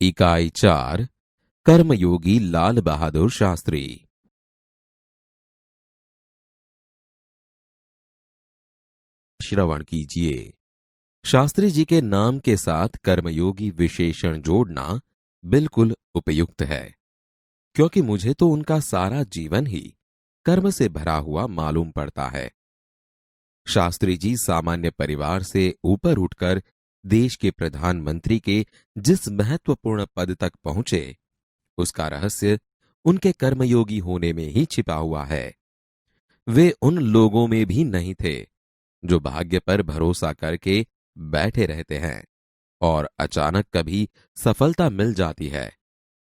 इकाई 4 कर्मयोगी लाल बहादुर शास्त्री। श्रवण कीजिए। शास्त्री जी के नाम के साथ कर्मयोगी विशेषण जोड़ना बिल्कुल उपयुक्त है, क्योंकि मुझे तो उनका सारा जीवन ही कर्म से भरा हुआ मालूम पड़ता है। शास्त्री जी सामान्य परिवार से ऊपर उठकर देश के प्रधानमंत्री के जिस महत्वपूर्ण पद तक पहुंचे, उसका रहस्य उनके कर्मयोगी होने में ही छिपा हुआ है। वे उन लोगों में भी नहीं थे जो भाग्य पर भरोसा करके बैठे रहते हैं और अचानक कभी सफलता मिल जाती है,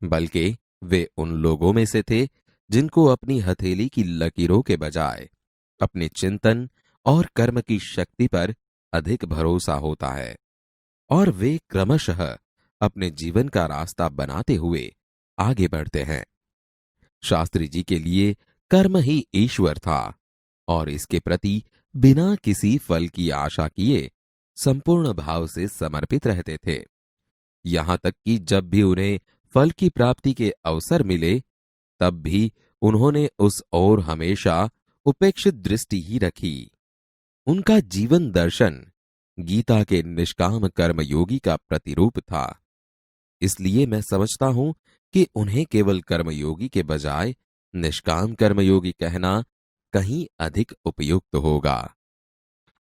बल्कि वे उन लोगों में से थे जिनको अपनी हथेली की लकीरों के बजाय अपने चिंतन और कर्म की शक्ति पर अधिक भरोसा होता है, और वे क्रमशः अपने जीवन का रास्ता बनाते हुए आगे बढ़ते हैं। शास्त्री जी के लिए कर्म ही ईश्वर था और इसके प्रति बिना किसी फल की आशा किए संपूर्ण भाव से समर्पित रहते थे। यहां तक कि जब भी उन्हें फल की प्राप्ति के अवसर मिले, तब भी उन्होंने उस ओर हमेशा उपेक्षित दृष्टि ही रखी। उनका जीवन दर्शन गीता के निष्काम कर्मयोगी का प्रतिरूप था। इसलिए मैं समझता हूं कि उन्हें केवल कर्मयोगी के बजाय निष्काम कर्मयोगी कहना कहीं अधिक उपयुक्त होगा।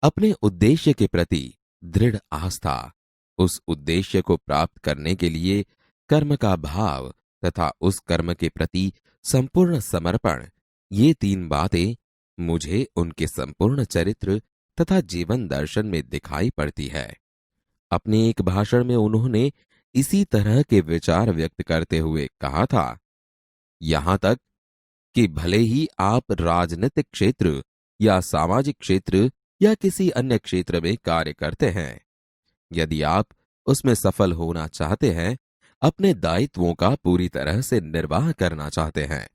अपने उद्देश्य के प्रति दृढ़ आस्था, उस उद्देश्य को प्राप्त करने के लिए कर्म का भाव तथा उस कर्म के प्रति संपूर्ण समर्पण, ये तीन बातें मुझे उनके संपूर्ण चरित्र तथा जीवन दर्शन में दिखाई पड़ती है। अपने एक भाषण में उन्होंने इसी तरह के विचार व्यक्त करते हुए कहा था, यहां तक कि भले ही आप राजनीतिक क्षेत्र या सामाजिक क्षेत्र या किसी अन्य क्षेत्र में कार्य करते हैं, यदि आप उसमें सफल होना चाहते हैं, अपने दायित्वों का पूरी तरह से निर्वाह करना चाहते हैं,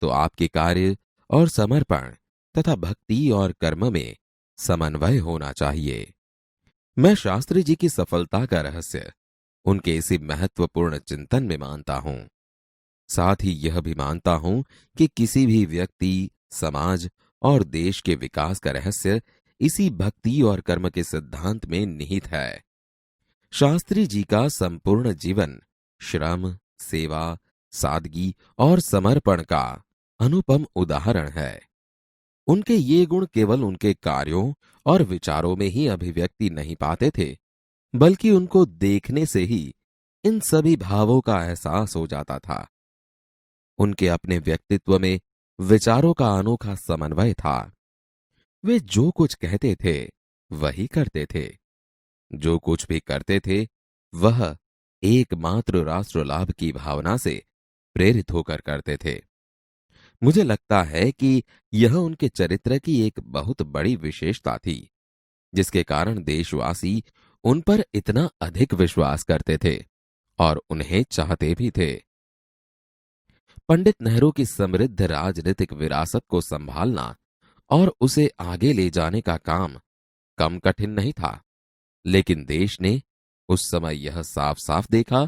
तो आपके कार्य और समर्पण तथा भक्ति और कर्म में समन्वय होना चाहिए। मैं शास्त्री जी की सफलता का रहस्य उनके इसी महत्वपूर्ण चिंतन में मानता हूं। साथ ही यह भी मानता हूं कि किसी भी व्यक्ति, समाज और देश के विकास का रहस्य इसी भक्ति और कर्म के सिद्धांत में निहित है। शास्त्री जी का संपूर्ण जीवन श्रम, सेवा, सादगी और समर्पण का अनुपम उदाहरण है। उनके ये गुण केवल उनके कार्यों और विचारों में ही अभिव्यक्ति नहीं पाते थे, बल्कि उनको देखने से ही इन सभी भावों का एहसास हो जाता था। उनके अपने व्यक्तित्व में विचारों का अनोखा समन्वय था। वे जो कुछ कहते थे वही करते थे। जो कुछ भी करते थे वह एकमात्र राष्ट्र लाभ की भावना से प्रेरित होकर करते थे। मुझे लगता है कि यह उनके चरित्र की एक बहुत बड़ी विशेषता थी, जिसके कारण देशवासी उन पर इतना अधिक विश्वास करते थे और उन्हें चाहते भी थे। पंडित नेहरू की समृद्ध राजनीतिक विरासत को संभालना और उसे आगे ले जाने का काम कम कठिन नहीं था, लेकिन देश ने उस समय यह साफ साफ देखा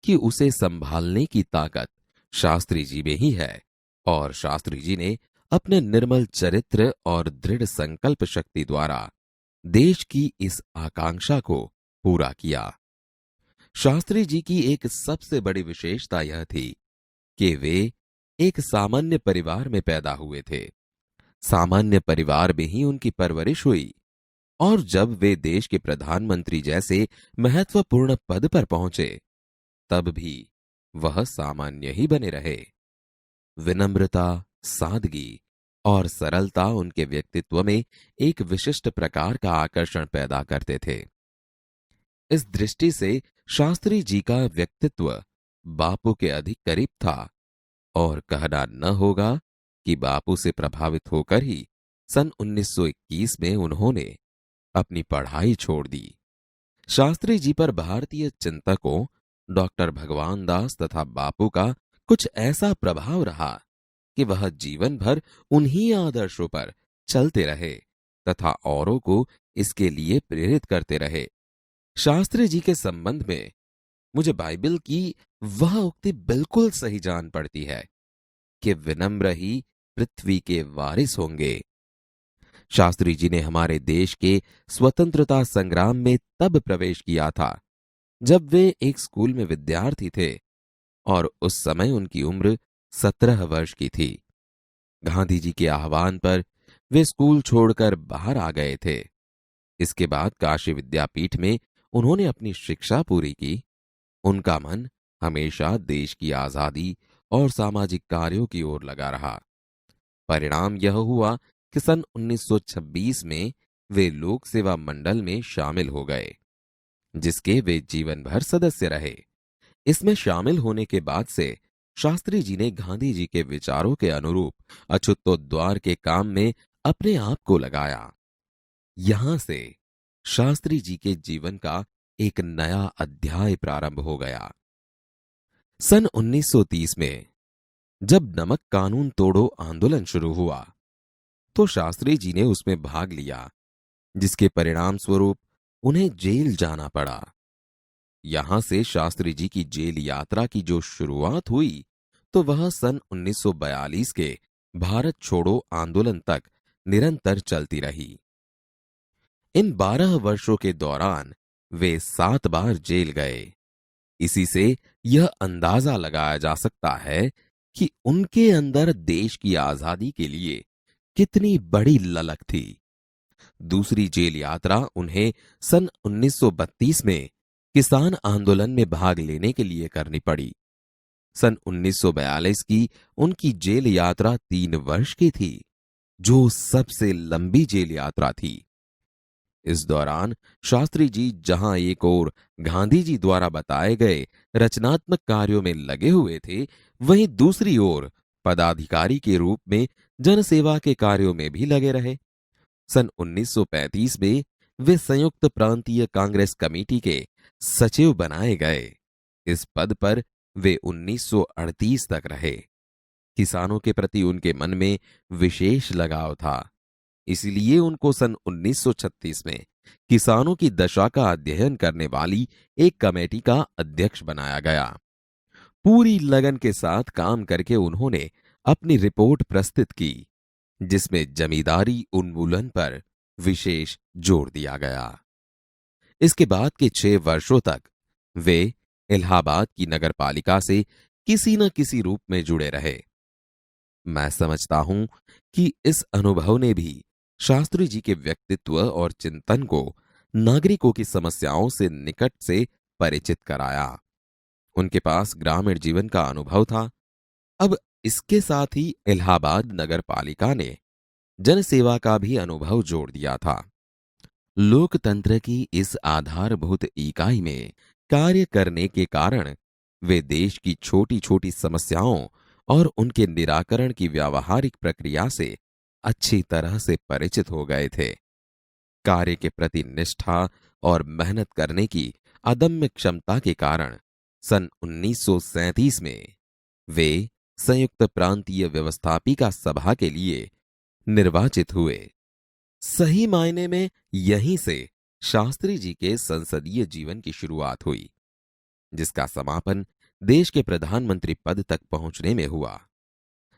कि उसे संभालने की ताकत शास्त्री जी में ही है, और शास्त्री जी ने अपने निर्मल चरित्र और दृढ़ संकल्प शक्ति द्वारा देश की इस आकांक्षा को पूरा किया। शास्त्री जी की एक सबसे बड़ी विशेषता यह थी कि वे एक सामान्य परिवार में पैदा हुए थे। सामान्य परिवार में ही उनकी परवरिश हुई, और जब वे देश के प्रधानमंत्री जैसे महत्वपूर्ण पद पर पहुंचे, तब भी वह सामान्य ही बने रहे। विनम्रता, सादगी और सरलता उनके व्यक्तित्व में एक विशिष्ट प्रकार का आकर्षण पैदा करते थे। इस दृष्टि से शास्त्री जी का व्यक्तित्व बापू के अधिक करीब था, और कहना न होगा कि बापू से प्रभावित होकर ही सन 1921 में उन्होंने अपनी पढ़ाई छोड़ दी। शास्त्री जी पर भारतीय चिंतकों डॉक्टर भगवान दास तथा बापू का कुछ ऐसा प्रभाव रहा कि वह जीवन भर उन्हीं आदर्शों पर चलते रहे तथा औरों को इसके लिए प्रेरित करते रहे। शास्त्री जी के संबंध में मुझे बाइबल की वह उक्ति बिल्कुल सही जान पड़ती है कि विनम्र ही पृथ्वी के वारिस होंगे। शास्त्री जी ने हमारे देश के स्वतंत्रता संग्राम में तब प्रवेश किया था जब वे एक स्कूल में विद्यार्थी थे और उस समय उनकी उम्र 17 वर्ष की थी। गांधी जी के आह्वान पर वे स्कूल छोड़कर बाहर आ गए थे। इसके बाद काशी विद्यापीठ में उन्होंने अपनी शिक्षा पूरी की। उनका मन हमेशा देश की आजादी और सामाजिक कार्यों की ओर लगा रहा। परिणाम यह हुआ कि सन 1926 में वे लोक सेवा मंडल में शामिल हो गए, जिसके वे जीवन भर सदस्य रहे। इसमें शामिल होने के बाद से शास्त्री जी ने गांधी जी के विचारों के अनुरूप अछूतोद्वार के काम में अपने आप को लगाया। यहां से शास्त्री जी के जीवन का एक नया अध्याय प्रारंभ हो गया। सन 1930 में जब नमक कानून तोड़ो आंदोलन शुरू हुआ तो शास्त्री जी ने उसमें भाग लिया, जिसके परिणाम स्वरूप उन्हें जेल जाना पड़ा। यहां से शास्त्री जी की जेल यात्रा की जो शुरुआत हुई तो वह सन 1942 के भारत छोड़ो आंदोलन तक निरंतर चलती रही। इन 12 वर्षों के दौरान वे 7 बार जेल गए। इसी से यह अंदाजा लगाया जा सकता है कि उनके अंदर देश की आजादी के लिए कितनी बड़ी ललक थी। दूसरी जेल यात्रा उन्हें सन 1932 में किसान आंदोलन में भाग लेने के लिए करनी पड़ी। सन 1942 की उनकी जेल यात्रा 3 वर्ष की थी, जो सबसे लंबी जेल यात्रा थी। इस दौरान शास्त्री जी जहां एक ओर गांधी जी द्वारा बताए गए रचनात्मक कार्यों में लगे हुए थे, वहीं दूसरी ओर पदाधिकारी के रूप में जनसेवा के कार्यों में भी लगे रहे। सन 1935 में वे संयुक्त प्रांतीय कांग्रेस कमेटी के सचिव बनाए गए। इस पद पर वे 1938 तक रहे। किसानों के प्रति उनके मन में विशेष लगाव था, इसलिए उनको सन 1936 में किसानों की दशा का अध्ययन करने वाली एक कमेटी का अध्यक्ष बनाया गया। पूरी लगन के साथ काम करके उन्होंने अपनी रिपोर्ट प्रस्तुत की, जिसमें जमींदारी उन्मूलन पर विशेष जोर दिया गया। इसके बाद के 6 वर्षों तक वे इलाहाबाद की नगरपालिका से किसी न किसी रूप में जुड़े रहे। मैं समझता हूं कि इस अनुभव ने भी शास्त्री जी के व्यक्तित्व और चिंतन को नागरिकों की समस्याओं से निकट से परिचित कराया। उनके पास ग्रामीण जीवन का अनुभव था। अब इसके साथ ही इलाहाबाद नगरपालिका ने जनसेवा का भी अनुभव जोड़ दिया था। लोकतंत्र की इस आधारभूत इकाई में कार्य करने के कारण वे देश की छोटी छोटी समस्याओं और उनके निराकरण की व्यावहारिक प्रक्रिया से अच्छी तरह से परिचित हो गए थे। कार्य के प्रति निष्ठा और मेहनत करने की अदम्य क्षमता के कारण सन 1937 में वे संयुक्त प्रांतीय व्यवस्थापिका सभा के लिए निर्वाचित हुए। सही मायने में यहीं से शास्त्री जी के संसदीय जीवन की शुरुआत हुई, जिसका समापन देश के प्रधानमंत्री पद तक पहुंचने में हुआ।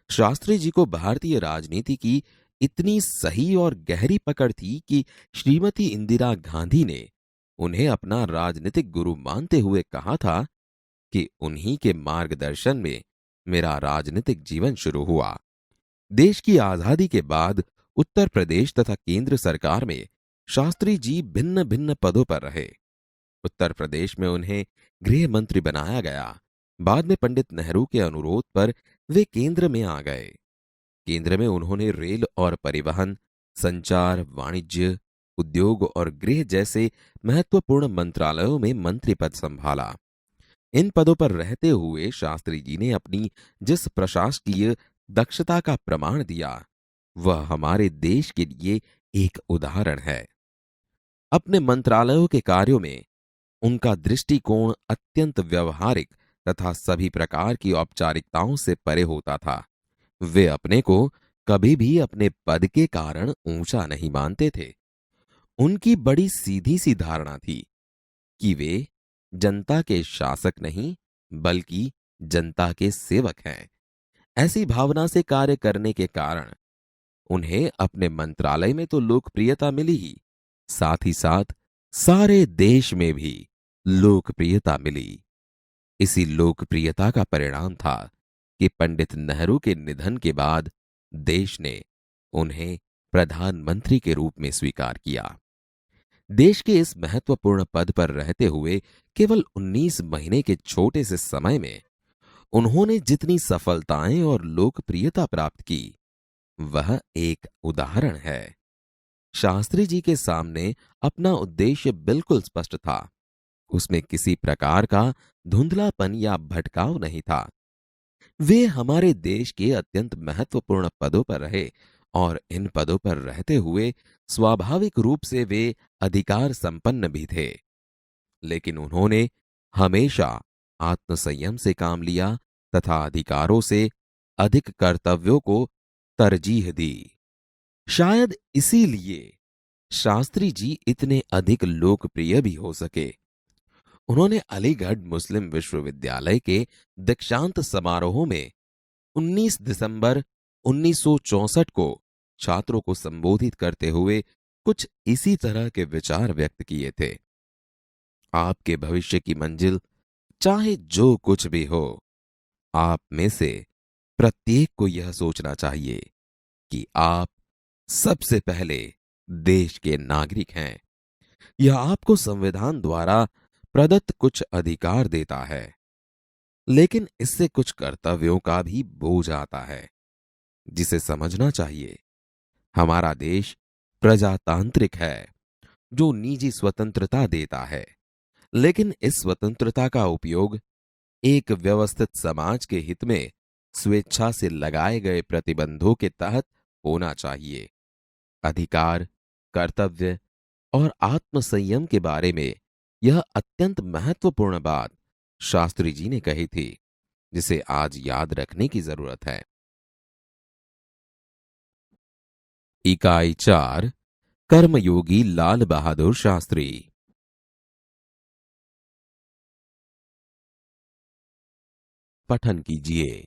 शास्त्री जी को भारतीय राजनीति की इतनी सही और गहरी पकड़ थी कि श्रीमती इंदिरा गांधी ने उन्हें अपना राजनीतिक गुरु मानते हुए कहा था कि उन्हीं के मार्गदर्शन में मेरा राजनीतिक जीवन शुरू हुआ। देश की आजादी के बाद उत्तर प्रदेश तथा केंद्र सरकार में शास्त्री जी भिन्न भिन्न पदों पर रहे। उत्तर प्रदेश में उन्हें गृह मंत्री बनाया गया। बाद में पंडित नेहरू के अनुरोध पर वे केंद्र में आ गए। केंद्र में उन्होंने रेल और परिवहन, संचार, वाणिज्य, उद्योग और गृह जैसे महत्वपूर्ण मंत्रालयों में मंत्री पद संभाला। इन पदों पर रहते हुए शास्त्री जी ने अपनी जिस प्रशासकीय दक्षता का प्रमाण दिया, वह हमारे देश के लिए एक उदाहरण है। अपने मंत्रालयों के कार्यों में उनका दृष्टिकोण अत्यंत व्यवहारिक तथा सभी प्रकार की औपचारिकताओं से परे होता था। वे अपने को कभी भी अपने पद के कारण ऊंचा नहीं मानते थे। उनकी बड़ी सीधी सी धारणा थी कि वे जनता के शासक नहीं, बल्कि जनता के सेवक हैं। ऐसी भावना से कार्य करने के कारण उन्हें अपने मंत्रालय में तो लोकप्रियता मिली ही, साथ ही साथ सारे देश में भी लोकप्रियता मिली। इसी लोकप्रियता का परिणाम था कि पंडित नेहरू के निधन के बाद देश ने उन्हें प्रधानमंत्री के रूप में स्वीकार किया। देश के इस महत्वपूर्ण पद पर रहते हुए केवल 19 महीने के छोटे से समय में उन्होंने जितनी सफलताएं और लोकप्रियता प्राप्त की, वह एक उदाहरण है। शास्त्री जी के सामने अपना उद्देश्य बिल्कुल स्पष्ट था। उसमें किसी प्रकार का धुंधलापन या भटकाव नहीं था। वे हमारे देश के अत्यंत महत्वपूर्ण पदों पर रहे और इन पदों पर रहते हुए स्वाभाविक रूप से वे अधिकार संपन्न भी थे। लेकिन उन्होंने हमेशा आत्मसंयम से काम लिया तथा अधिकारों से अधिक कर्तव्यों को तरजीह दी। शायद इसीलिए शास्त्री जी इतने अधिक लोकप्रिय भी हो सके। उन्होंने अलीगढ़ मुस्लिम विश्वविद्यालय के दीक्षांत समारोह में 19 दिसंबर 1964 को छात्रों को संबोधित करते हुए कुछ इसी तरह के विचार व्यक्त किए थे। आपके भविष्य की मंजिल चाहे जो कुछ भी हो, आप में से प्रत्येक को यह सोचना चाहिए कि आप सबसे पहले देश के नागरिक हैं। यह आपको संविधान द्वारा प्रदत्त कुछ अधिकार देता है, लेकिन इससे कुछ कर्तव्यों का भी बोझ आता है, जिसे समझना चाहिए। हमारा देश प्रजातांत्रिक है, जो निजी स्वतंत्रता देता है, लेकिन इस स्वतंत्रता का उपयोग एक व्यवस्थित समाज के हित में स्वेच्छा से लगाए गए प्रतिबंधों के तहत होना चाहिए। अधिकार, कर्तव्य और आत्मसंयम के बारे में यह अत्यंत महत्वपूर्ण बात शास्त्री जी ने कही थी, जिसे आज याद रखने की जरूरत है। इकाई 4, कर्मयोगी लाल बहादुर शास्त्री। पठन कीजिए।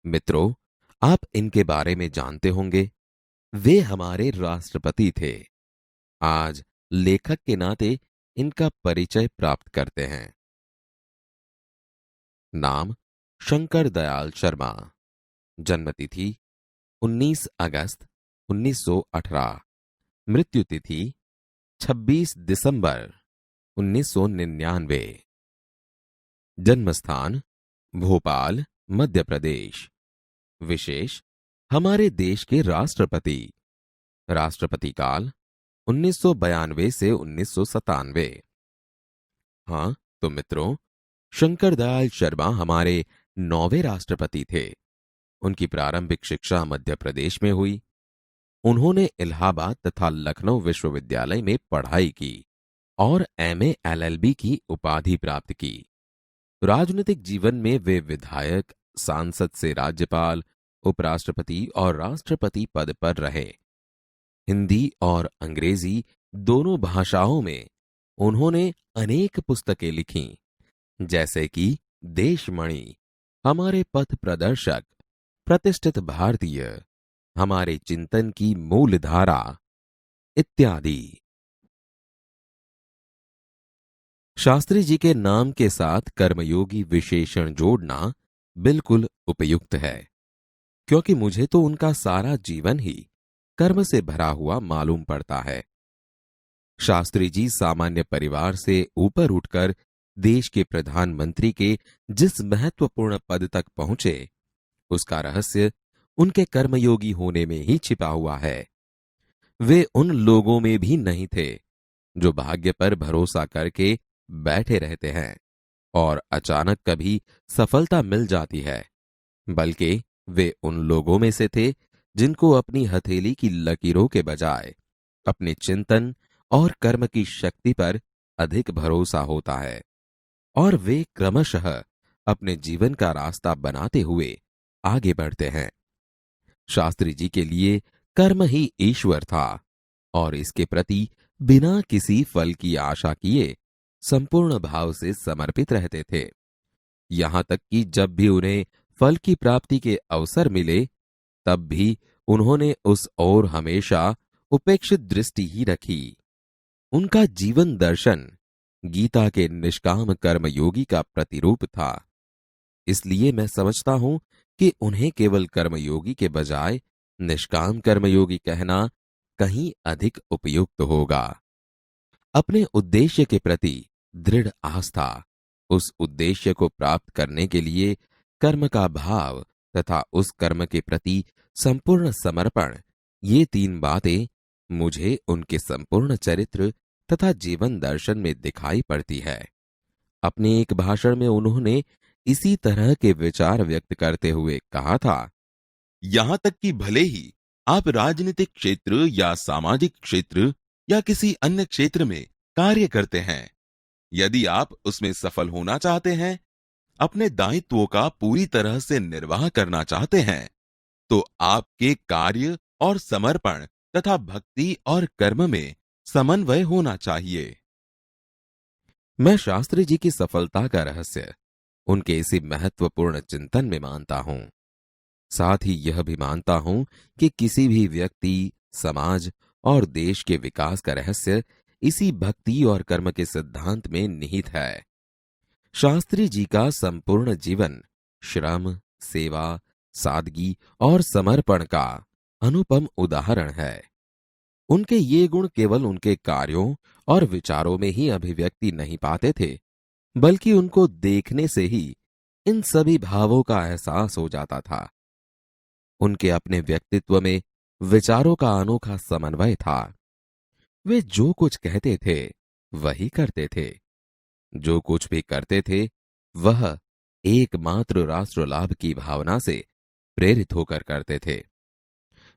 मित्रों, आप इनके बारे में जानते होंगे। वे हमारे राष्ट्रपति थे। आज लेखक के नाते इनका परिचय प्राप्त करते हैं। नाम शंकर दयाल शर्मा। जन्मतिथि 19 अगस्त 1918। मृत्यु तिथि 26 दिसंबर 1999। जन्मस्थान भोपाल, मध्य प्रदेश। विशेष हमारे देश के राष्ट्रपति। राष्ट्रपति काल 1992 से 1997। हाँ तो मित्रों, शंकर दयाल शर्मा हमारे 9वें राष्ट्रपति थे। उनकी प्रारंभिक शिक्षा मध्य प्रदेश में हुई। उन्होंने इलाहाबाद तथा लखनऊ विश्वविद्यालय में पढ़ाई की और एमए एलएलबी की उपाधि प्राप्त की। राजनीतिक जीवन में वे विधायक, सांसद से राज्यपाल, उपराष्ट्रपति और राष्ट्रपति पद पर रहे। हिंदी और अंग्रेजी दोनों भाषाओं में उन्होंने अनेक पुस्तकें लिखीं, जैसे कि देशमणि, हमारे पथ प्रदर्शक, प्रतिष्ठित भारतीय, हमारे चिंतन की मूलधारा इत्यादि। शास्त्री जी के नाम के साथ कर्मयोगी विशेषण जोड़ना बिल्कुल उपयुक्त है, क्योंकि मुझे तो उनका सारा जीवन ही कर्म से भरा हुआ मालूम पड़ता है। शास्त्री जी सामान्य परिवार से ऊपर उठकर देश के प्रधानमंत्री के जिस महत्वपूर्ण पद तक पहुंचे, उसका रहस्य उनके कर्मयोगी होने में ही छिपा हुआ है। वे उन लोगों में भी नहीं थे जो भाग्य पर भरोसा करके बैठे रहते हैं और अचानक कभी सफलता मिल जाती है, बल्कि वे उन लोगों में से थे जिनको अपनी हथेली की लकीरों के बजाय अपने चिंतन और कर्म की शक्ति पर अधिक भरोसा होता है, और वे क्रमशः अपने जीवन का रास्ता बनाते हुए आगे बढ़ते हैं। शास्त्री जी के लिए कर्म ही ईश्वर था और इसके प्रति बिना किसी फल की आशा किए संपूर्ण भाव से समर्पित रहते थे। यहां तक कि जब भी उन्हें फल की प्राप्ति के अवसर मिले, तब भी उन्होंने उस ओर हमेशा उपेक्षित दृष्टि ही रखी। उनका जीवन दर्शन गीता के निष्काम कर्मयोगी का प्रतिरूप था। इसलिए मैं समझता हूं कि उन्हें केवल कर्मयोगी के बजाय निष्काम कर्मयोगी कहना कहीं अधिक उपयुक्त होगा। अपने उद्देश्य के प्रति दृढ़ आस्था, उस उद्देश्य को प्राप्त करने के लिए कर्म का भाव तथा उस कर्म के प्रति संपूर्ण समर्पण, ये 3 बातें मुझे उनके संपूर्ण चरित्र तथा जीवन दर्शन में दिखाई पड़ती है। अपने एक भाषण में उन्होंने इसी तरह के विचार व्यक्त करते हुए कहा था, यहां तक कि भले ही आप राजनीतिक क्षेत्र या सामाजिक क्षेत्र या किसी अन्य क्षेत्र में कार्य करते हैं, यदि आप उसमें सफल होना चाहते हैं, अपने दायित्वों का पूरी तरह से निर्वाह करना चाहते हैं, तो आपके कार्य और समर्पण तथा भक्ति और कर्म में समन्वय होना चाहिए। मैं शास्त्री जी की सफलता का रहस्य उनके इसी महत्वपूर्ण चिंतन में मानता हूं। साथ ही यह भी मानता हूं कि किसी भी व्यक्ति, समाज और देश के विकास का रहस्य इसी भक्ति और कर्म के सिद्धांत में निहित है। शास्त्री जी का संपूर्ण जीवन श्रम, सेवा, सादगी और समर्पण का अनुपम उदाहरण है। उनके ये गुण केवल उनके कार्यों और विचारों में ही अभिव्यक्ति नहीं पाते थे, बल्कि उनको देखने से ही इन सभी भावों का एहसास हो जाता था। उनके अपने व्यक्तित्व में विचारों का अनोखा समन्वय था। वे जो कुछ कहते थे वही करते थे। जो कुछ भी करते थे वह एकमात्र राष्ट्र लाभ की भावना से प्रेरित होकर करते थे।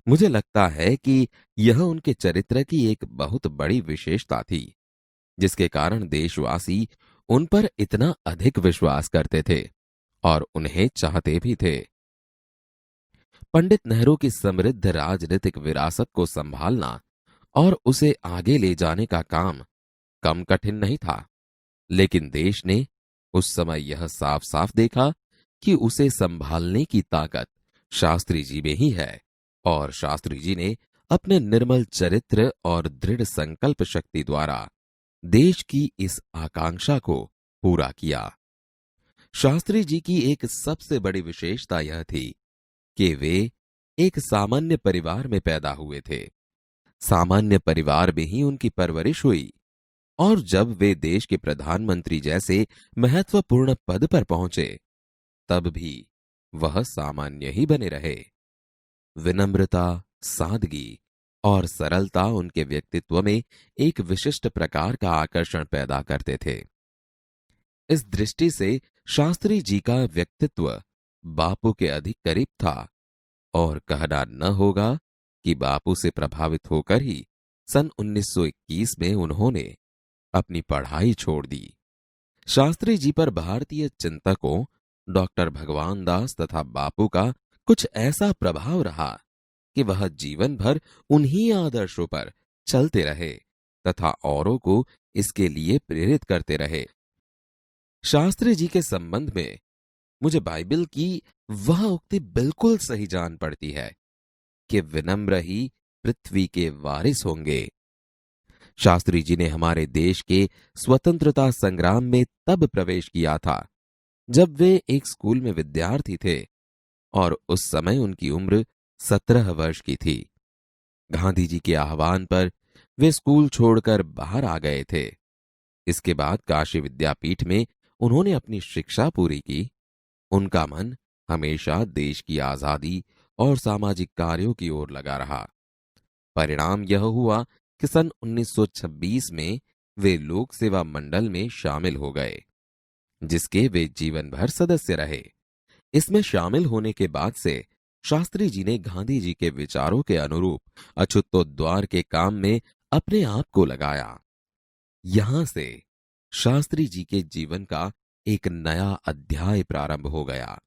मुझे लगता है कि यह उनके चरित्र की एक बहुत बड़ी विशेषता थी, जिसके कारण देशवासी उन पर इतना अधिक विश्वास करते थे और उन्हें चाहते भी थे। पंडित नेहरू की समृद्ध राजनीतिक विरासत को संभालना और उसे आगे ले जाने का काम कम कठिन नहीं था, लेकिन देश ने उस समय यह साफ साफ देखा कि उसे संभालने की ताकत शास्त्री जी में ही है और शास्त्री जी ने अपने निर्मल चरित्र और दृढ़ संकल्प शक्ति द्वारा देश की इस आकांक्षा को पूरा किया। शास्त्री जी की एक सबसे बड़ी विशेषता यह थी कि वे एक सामान्य परिवार में पैदा हुए थे। सामान्य परिवार में ही उनकी परवरिश हुई और जब वे देश के प्रधानमंत्री जैसे महत्वपूर्ण पद पर पहुंचे तब भी वह सामान्य ही बने रहे। विनम्रता, सादगी और सरलता उनके व्यक्तित्व में एक विशिष्ट प्रकार का आकर्षण पैदा करते थे। इस दृष्टि से शास्त्री जी का व्यक्तित्व बापू के अधिक करीब था और कहना न होगा कि बापू से प्रभावित होकर ही सन 1921 में उन्होंने अपनी पढ़ाई छोड़ दी। शास्त्री जी पर भारतीय चिंतकों डॉक्टर भगवान दास तथा बापू का कुछ ऐसा प्रभाव रहा कि वह जीवन भर उन्हीं आदर्शों पर चलते रहे तथा औरों को इसके लिए प्रेरित करते रहे। शास्त्री जी के संबंध में मुझे बाइबल की वह उक्ति बिल्कुल सही जान पड़ती है कि विनम्र ही पृथ्वी के वारिस होंगे। शास्त्री जी ने हमारे देश के स्वतंत्रता संग्राम में तब प्रवेश किया था जब वे एक स्कूल में विद्यार्थी थे और उस समय उनकी उम्र 17 वर्ष की थी। गांधी जी के आह्वान पर वे स्कूल छोड़कर बाहर आ गए थे। इसके बाद काशी विद्यापीठ में उन्होंने अपनी शिक्षा पूरी की। उनका मन हमेशा देश की आजादी और सामाजिक कार्यों की ओर लगा रहा। परिणाम यह हुआ कि सन 1926 में वे लोक सेवा मंडल में शामिल हो गए, जिसके वे जीवन भर सदस्य रहे। इसमें शामिल होने के बाद से शास्त्री जी ने गांधी जी के विचारों के अनुरूप अछूतोद्धार के काम में अपने आप को लगाया। यहां से शास्त्री जी के जीवन का एक नया अध्याय प्रारंभ हो गया।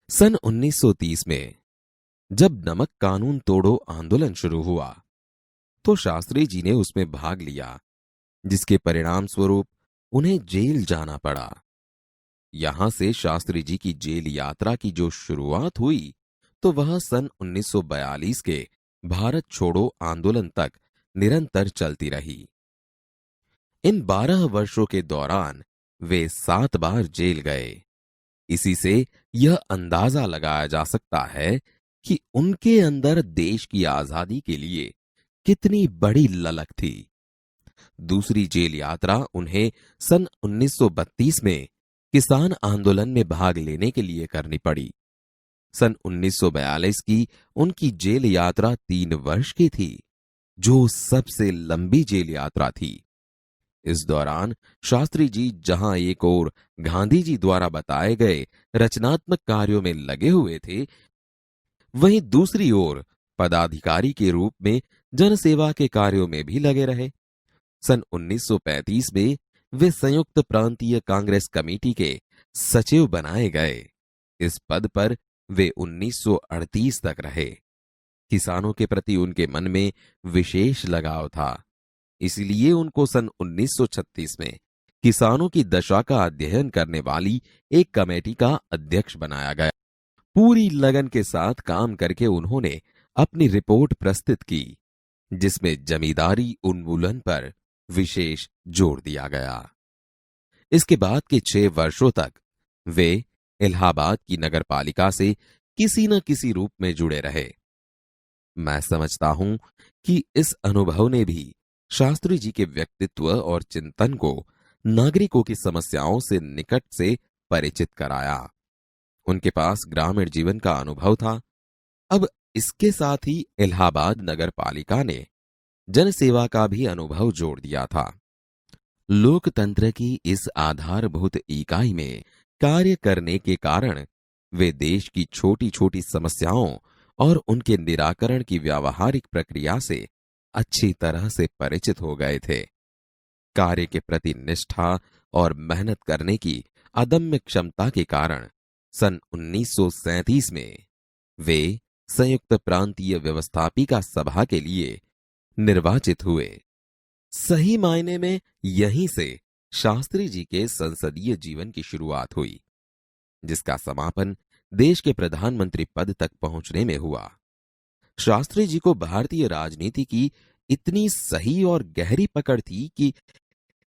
सन 1930 में जब नमक कानून तोड़ो आंदोलन शुरू हुआ तो शास्त्री जी ने उसमें भाग लिया, जिसके परिणाम स्वरूप उन्हें जेल जाना पड़ा। यहां से शास्त्री जी की जेल यात्रा की जो शुरुआत हुई तो वह सन 1942 के भारत छोड़ो आंदोलन तक निरंतर चलती रही। इन 12 वर्षों के दौरान वे 7 बार जेल गए। इसी से यह अंदाजा लगाया जा सकता है कि उनके अंदर देश की आजादी के लिए कितनी बड़ी ललक थी। दूसरी जेल यात्रा उन्हें सन 1932 में किसान आंदोलन में भाग लेने के लिए करनी पड़ी। सन 1942 की उनकी जेल यात्रा 3 वर्ष की थी, जो सबसे लंबी जेल यात्रा थी। इस दौरान शास्त्री जी जहां एक ओर गांधी जी द्वारा बताए गए रचनात्मक कार्यों में लगे हुए थे, वहीं दूसरी ओर पदाधिकारी के रूप में जनसेवा के कार्यों में भी लगे रहे। सन 1935 में वे संयुक्त प्रांतीय कांग्रेस कमेटी के सचिव बनाए गए। इस पद पर वे 1938 तक रहे। किसानों के प्रति उनके मन में विशेष लगाव था, इसलिए उनको सन 1936 में किसानों की दशा का अध्ययन करने वाली एक कमेटी का अध्यक्ष बनाया गया। पूरी लगन के साथ काम करके उन्होंने अपनी रिपोर्ट प्रस्तुत की, जिसमें जमींदारी उन्मूलन पर विशेष जोर दिया गया। इसके बाद के 6 वर्षों तक वे इलाहाबाद की नगरपालिका से किसी न किसी रूप में जुड़े रहे। मैं समझता हूं कि इस अनुभव ने भी शास्त्री जी के व्यक्तित्व और चिंतन को नागरिकों की समस्याओं से निकट से परिचित कराया। उनके पास ग्रामीण जीवन का अनुभव था। अब इसके साथ ही इलाहाबाद नगरपालिका ने जनसेवा का भी अनुभव जोड़ दिया था। लोकतंत्र की इस आधारभूत इकाई में कार्य करने के कारण वे देश की छोटी छोटी समस्याओं और उनके निराकरण की व्यावहारिक प्रक्रिया से अच्छी तरह से परिचित हो गए थे। कार्य के प्रति निष्ठा और मेहनत करने की अदम्य क्षमता के कारण सन 1937 में वे संयुक्त प्रांतीय व्यवस्थापिका सभा के लिए निर्वाचित हुए। सही मायने में यहीं से शास्त्री जी के संसदीय जीवन की शुरुआत हुई, जिसका समापन देश के प्रधानमंत्री पद तक पहुंचने में हुआ। शास्त्री जी को भारतीय राजनीति की इतनी सही और गहरी पकड़ थी कि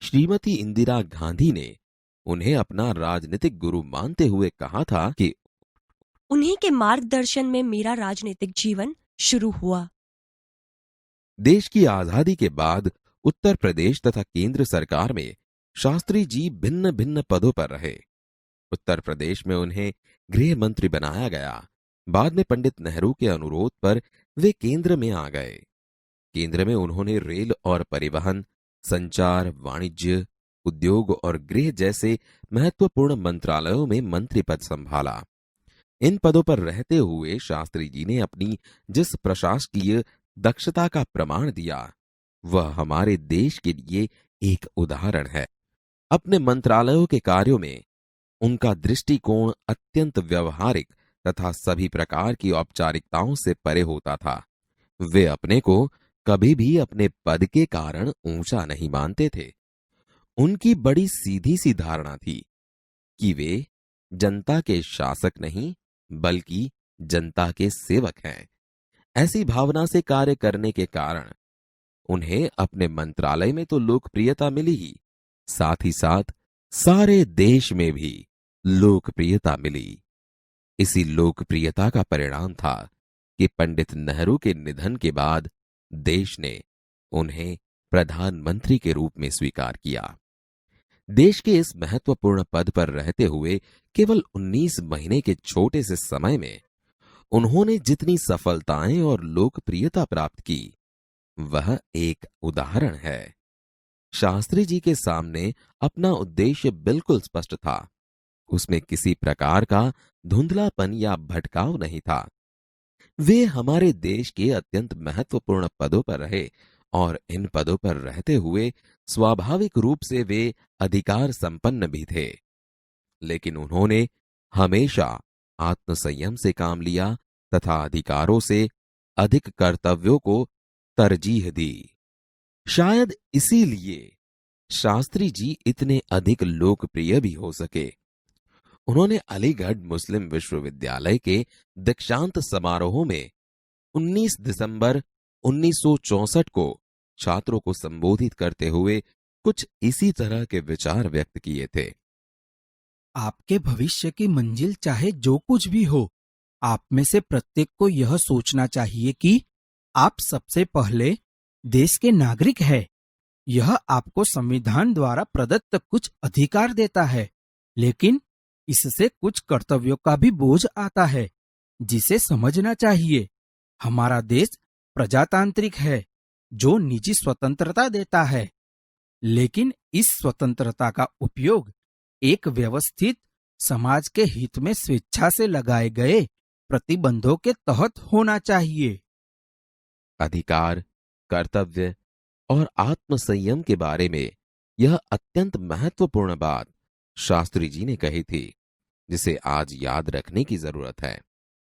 श्रीमती इंदिरा गांधी ने उन्हें अपना राजनीतिक गुरु मानते हुए कहा था कि उन्हीं के मार्गदर्शन में मेरा राजनीतिक जीवन शुरू हुआ। देश की आजादी के बाद उत्तर प्रदेश तथा केंद्र सरकार में शास्त्री जी भिन्न भिन्न पदों पर रहे। उत्तर प्रदेश में उन्हें गृह मंत्री बनाया गया। बाद में पंडित नेहरू के अनुरोध पर वे केंद्र में आ गए। केंद्र में उन्होंने रेल और परिवहन, संचार, वाणिज्य, उद्योग और गृह जैसे महत्वपूर्ण मंत्रालयों में मंत्री पद संभाला। इन पदों पर रहते हुए शास्त्री जी ने अपनी जिस प्रशासकीय दक्षता का प्रमाण दिया, वह हमारे देश के लिए एक उदाहरण है। अपने मंत्रालयों के कार्यों में उनका दृष्टिकोण अत्यंत व्यवहारिक तथा सभी प्रकार की औपचारिकताओं से परे होता था। वे अपने को कभी भी अपने पद के कारण ऊंचा नहीं मानते थे। उनकी बड़ी सीधी सी धारणा थी कि वे जनता के शासक नहीं बल्कि जनता के सेवक हैं। ऐसी भावना से कार्य करने के कारण उन्हें अपने मंत्रालय में तो लोकप्रियता मिली ही, साथ ही साथ सारे देश में भी लोकप्रियता मिली। इसी लोकप्रियता का परिणाम था कि पंडित नेहरू के निधन के बाद देश ने उन्हें प्रधानमंत्री के रूप में स्वीकार किया। देश के इस महत्वपूर्ण पद पर रहते हुए केवल 19 महीने के छोटे से समय में उन्होंने जितनी सफलताएं और लोकप्रियता प्राप्त की, वह एक उदाहरण है। शास्त्री जी के सामने अपना उद्देश्य बिल्कुल स्पष्ट था। उसमें किसी प्रकार का धुंधलापन या भटकाव नहीं था। वे हमारे देश के अत्यंत महत्वपूर्ण पदों पर रहे और इन पदों पर रहते हुए स्वाभाविक रूप से वे अधिकार संपन्न भी थे। लेकिन उन्होंने हमेशा आत्मसंयम से काम लिया तथा अधिकारों से अधिक कर्तव्यों को तरजीह दी। शायद इसीलिए शास्त्री जी इतने अधिक लोकप्रिय भी हो सके। उन्होंने अलीगढ़ मुस्लिम विश्वविद्यालय के दीक्षांत समारोह में 19 दिसंबर 1964 को छात्रों को संबोधित करते हुए कुछ इसी तरह के विचार व्यक्त किए थे। आपके भविष्य की मंजिल चाहे जो कुछ भी हो, आप में से प्रत्येक को यह सोचना चाहिए कि आप सबसे पहले देश के नागरिक हैं। यह आपको संविधान द्वारा प्रदत्त कुछ अधिकार देता है, लेकिन इससे कुछ कर्तव्यों का भी बोझ आता है, जिसे समझना चाहिए। हमारा देश प्रजातांत्रिक है, जो निजी स्वतंत्रता देता है, लेकिन इस स्वतंत्रता का उपयोग एक व्यवस्थित समाज के हित में स्वेच्छा से लगाए गए प्रतिबंधों के तहत होना चाहिए। अधिकार, कर्तव्य और आत्मसंयम के बारे में यह अत्यंत महत्वपूर्ण बात शास्त्री जी ने कही थी, जिसे आज याद रखने की जरूरत है।